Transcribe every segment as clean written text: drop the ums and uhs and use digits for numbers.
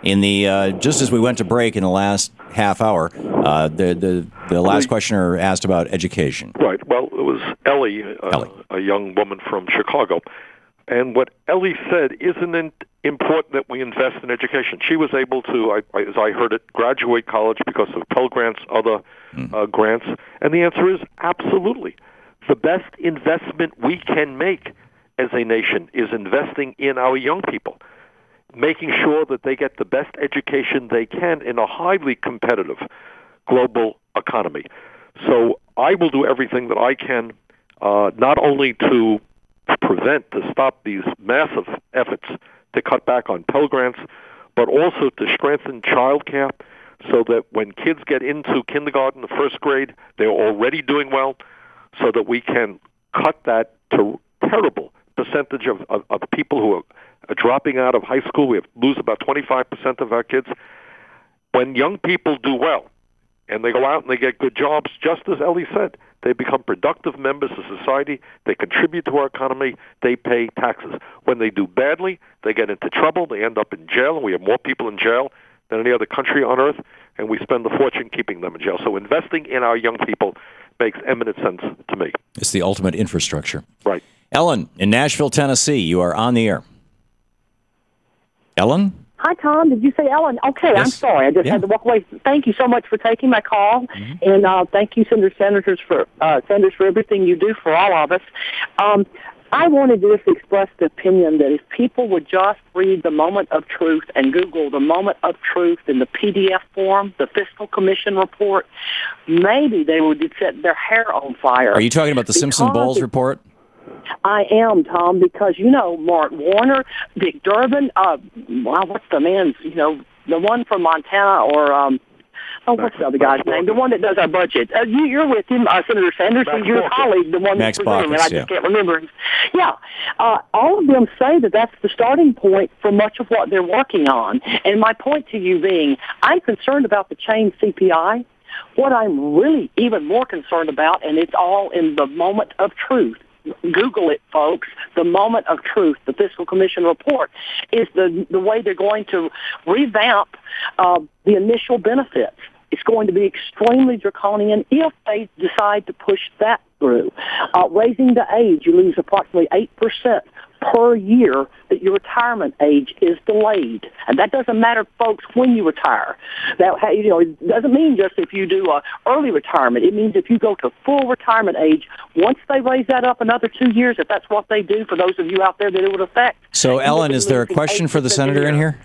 In the just as we went to break in the last half hour, the last questioner asked about education. Right. Well, it was Ellie, a young woman from Chicago. And what Ellie said, isn't it important that we invest in education? She was able to, as I heard it, graduate college because of Pell Grants, other grants. And the answer is absolutely. The best investment we can make as a nation is investing in our young people, making sure that they get the best education they can in a highly competitive global economy. So I will do everything that I can, not only to stop these massive efforts to cut back on Pell Grants, but also to strengthen child care so that when kids get into kindergarten, the first grade, they're already doing well, so that we can cut that to terrible percentage of people who are dropping out of high school. We lose about 25% of our kids. When young people do well, and they go out and they get good jobs, just as Ellie said, they become productive members of society, they contribute to our economy, they pay taxes. When they do badly, they get into trouble, they end up in jail, and we have more people in jail than any other country on earth, and we spend a fortune keeping them in jail. So investing in our young people makes eminent sense to me. It's the ultimate infrastructure. Right. Ellen, in Nashville, Tennessee, you are on the air. Ellen? Hi, Tom. Did you say Ellen? Okay, yes. I'm sorry. I just had to walk away. Thank you so much for taking my call, and thank you, Sanders for everything you do for all of us. I wanted to just express the opinion that if people would just read the Moment of Truth and Google the Moment of Truth in the PDF form, the Fiscal Commission report, maybe they would set their hair on fire. Are you talking about the Simpson-Bowles report? I am, Tom, because, Mark Warner, Dick Durbin, what's the man's, the one from Montana, or, what's the other guy's name? The one that does our budget. You're with him, Senator Sanders, he's your colleague, the one that's presenting, and I just can't remember him. Yeah, all of them say that that's the starting point for much of what they're working on. And my point to you being, I'm concerned about the chain CPI. What I'm really even more concerned about, and it's all in the Moment of Truth, Google it, folks, the Moment of Truth, the Fiscal Commission report, is the way they're going to revamp the initial benefits. It's going to be extremely draconian if they decide to push that through. Raising the age, you lose approximately 8% per year that your retirement age is delayed. And that doesn't matter, folks, when you retire. That, it doesn't mean just if you do early retirement. It means if you go to full retirement age, once they raise that up another 2 years, if that's what they do, for those of you out there that it would affect. So, Ellen, is there a question for the senator in here?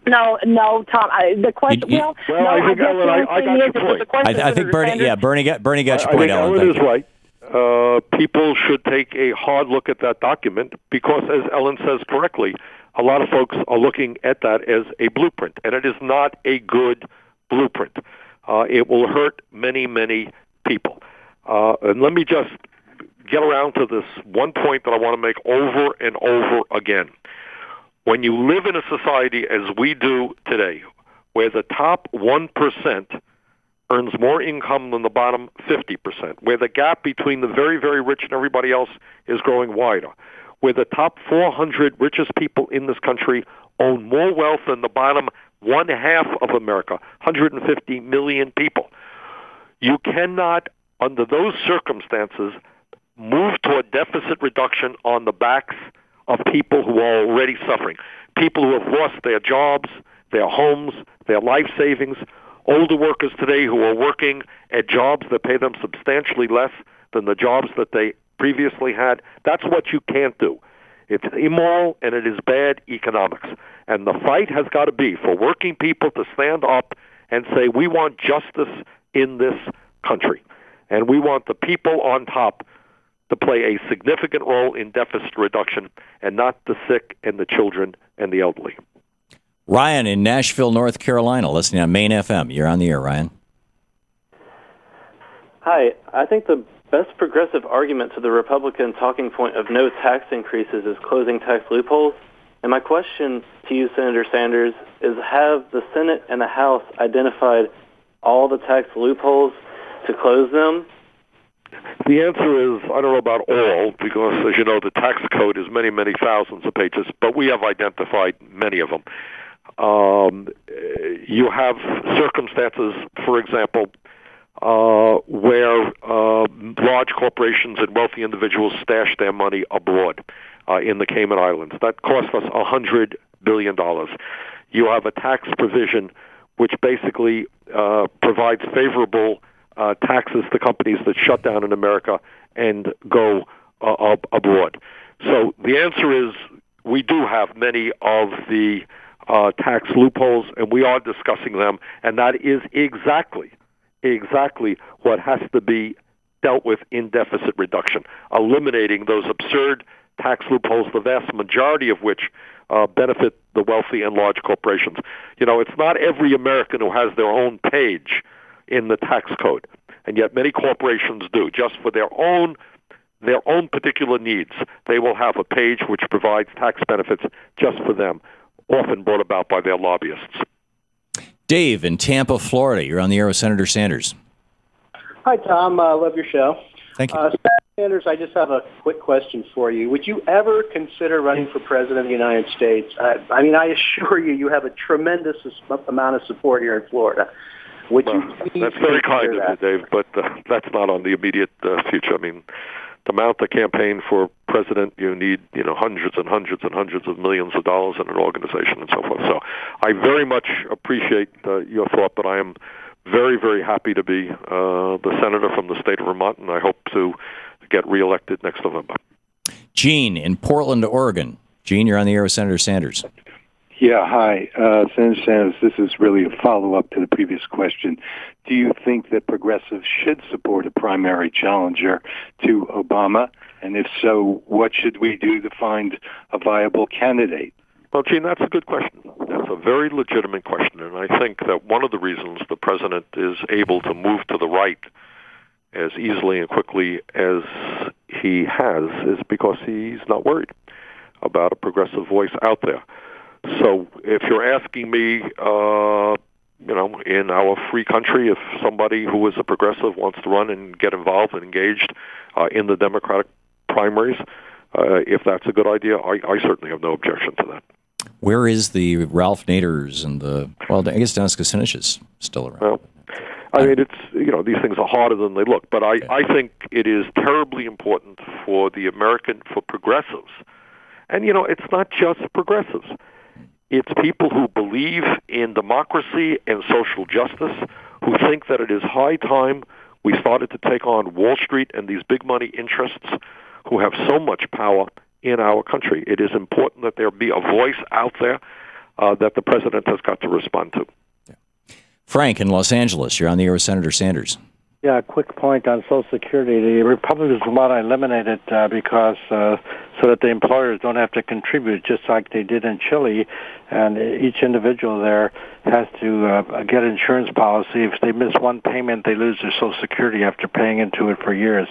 No, Tom. The question. I think Ellen, I got your point. I think Bernie got your point, Ellen. Ellen is right. People should take a hard look at that document because, as Ellen says correctly, a lot of folks are looking at that as a blueprint, and it is not a good blueprint. It will hurt many, many people. And let me just get around to this one point that I want to make over and over again. When you live in a society as we do today, where the top 1% earns more income than the bottom 50%, where the gap between the very, very rich and everybody else is growing wider, where the top 400 richest people in this country own more wealth than the bottom 1/2 of America, 150 million people. You cannot, under those circumstances, move toward deficit reduction on the backs of people who are already suffering, people who have lost their jobs, their homes, their life savings, older workers today who are working at jobs that pay them substantially less than the jobs that they previously had. That's what you can't do. It's immoral and it is bad economics. And the fight has got to be for working people to stand up and say, we want justice in this country. And we want the people on top to play a significant role in deficit reduction and not the sick and the children and the elderly. Ryan in Nashville, North Carolina, listening on Main FM. You're on the air, Ryan. Hi. I think the best progressive argument to the Republican talking point of no tax increases is closing tax loopholes. And my question to you, Senator Sanders, is have the Senate and the House identified all the tax loopholes to close them? The answer is, I don't know about all, because, as you know, the tax code is many, many thousands of pages, but we have identified many of them. You have circumstances, for example, where large corporations and wealthy individuals stash their money abroad in the Cayman Islands. That cost us $100 billion. You have a tax provision which basically provides favorable taxes to companies that shut down in America and go abroad. So the answer is we do have many of the tax loopholes, and we are discussing them, and that is exactly what has to be dealt with in deficit reduction, eliminating those absurd tax loopholes, the vast majority of which benefit the wealthy and large corporations. You know, it's not every American who has their own page in the tax code, and yet many corporations do. Just for their own particular needs, they will have a page which provides tax benefits just for them, often brought about by their lobbyists. Dave in Tampa, Florida. You're on the air with Senator Sanders. Hi, Tom. Love your show. Thank you. Senator Sanders, I just have a quick question for you. Would you ever consider running for president of the United States? I mean, I assure you, you have a tremendous amount of support here in Florida. Would you? That's very kind of you, Dave, but that's not on the immediate future. I mean, the amount to campaign for president, you need, hundreds and hundreds and hundreds of millions of dollars in an organization and so forth. So I very much appreciate your thought, but I am very, very happy to be the senator from the state of Vermont, and I hope to get reelected next November. Gene in Portland, Oregon. Gene, you're on the air with Senator Sanders. Yeah, hi. Senator Sanders, this is really a follow-up to the previous question. Do you think that progressives should support a primary challenger to Obama? And if so, what should we do to find a viable candidate? Well, Gene, that's a good question. That's a very legitimate question, and I think that one of the reasons the president is able to move to the right as easily and quickly as he has is because he's not worried about a progressive voice out there. So if you're asking me, in our free country, if somebody who is a progressive wants to run and get involved and engaged in the Democratic primaries, if that's a good idea, I certainly have no objection to that. Where is the Ralph Naders and I guess Dennis Kucinich is still around. Well, I mean, it's, these things are harder than they look, but I think it is terribly important for progressives. And, it's not just progressives. It's people who believe in democracy and social justice, who think that it is high time we started to take on Wall Street and these big money interests who have so much power in our country. It is important that there be a voice out there that the president has got to respond to. Frank in Los Angeles, you're on the air with Senator Sanders. Yeah, a quick point on Social Security. The Republicans want to eliminate it because so that the employers don't have to contribute, just like they did in Chile. And each individual there has to get an insurance policy. If they miss one payment, they lose their Social Security after paying into it for years.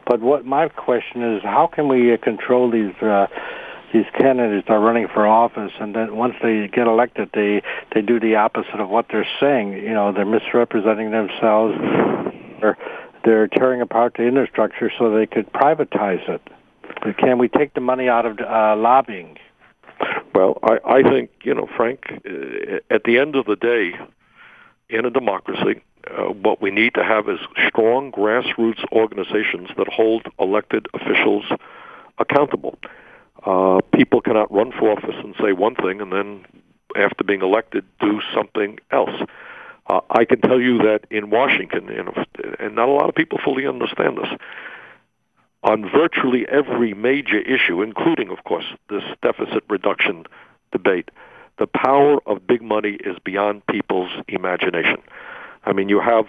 But what my question is, how can we control these candidates that are running for office, and then once they get elected, they do the opposite of what they're saying? They're misrepresenting themselves. They're tearing apart the infrastructure so they could privatize it. Can we take the money out of lobbying? Well, I think, Frank, at the end of the day, in a democracy, what we need to have is strong grassroots organizations that hold elected officials accountable. People cannot run for office and say one thing and then, after being elected, do something else. I can tell you that in Washington, and not a lot of people fully understand this, on virtually every major issue, including, of course, this deficit reduction debate, the power of big money is beyond people's imagination. I mean, you have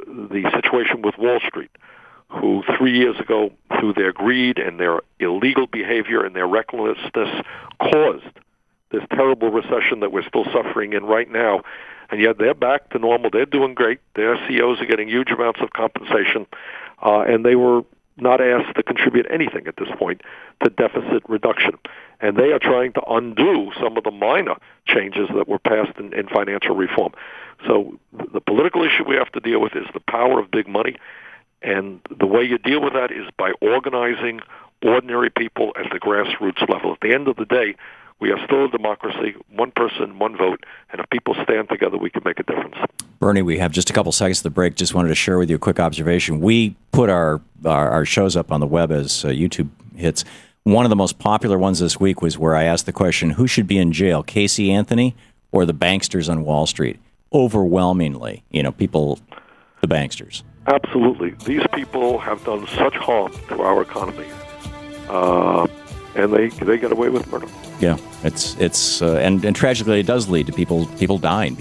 the situation with Wall Street, who 3 years ago, through their greed and their illegal behavior and their recklessness, caused this terrible recession that we're still suffering in right now. And yet they're back to normal. They're doing great. Their CEOs are getting huge amounts of compensation, and they were not asked to contribute anything at this point to deficit reduction. And they are trying to undo some of the minor changes that were passed in financial reform. So the political issue we have to deal with is the power of big money, and the way you deal with that is by organizing ordinary people at the grassroots level. At the end of the day, We are still a democracy, one person, one vote, and if people stand together, we can make a difference. Bernie, we have just a couple seconds to the break. Just wanted to share with you a quick observation. We put our shows up on the web as YouTube hits. One of the most popular ones this week was where I asked the question, who should be in jail, Casey Anthony or the banksters on Wall Street? Overwhelmingly, people, the banksters. Absolutely. These people have done such harm to our economy, and they get away with murder. Yeah, it's and tragically it does lead to people dying,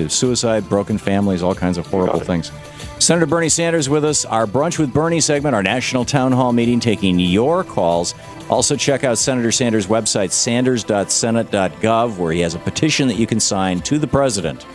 suicide, broken families, all kinds of horrible things. Senator Bernie Sanders with us, our Brunch with Bernie segment, our national town hall meeting, taking your calls. Also check out Senator Sanders' website, sanders.senate.gov, where he has a petition that you can sign to the president.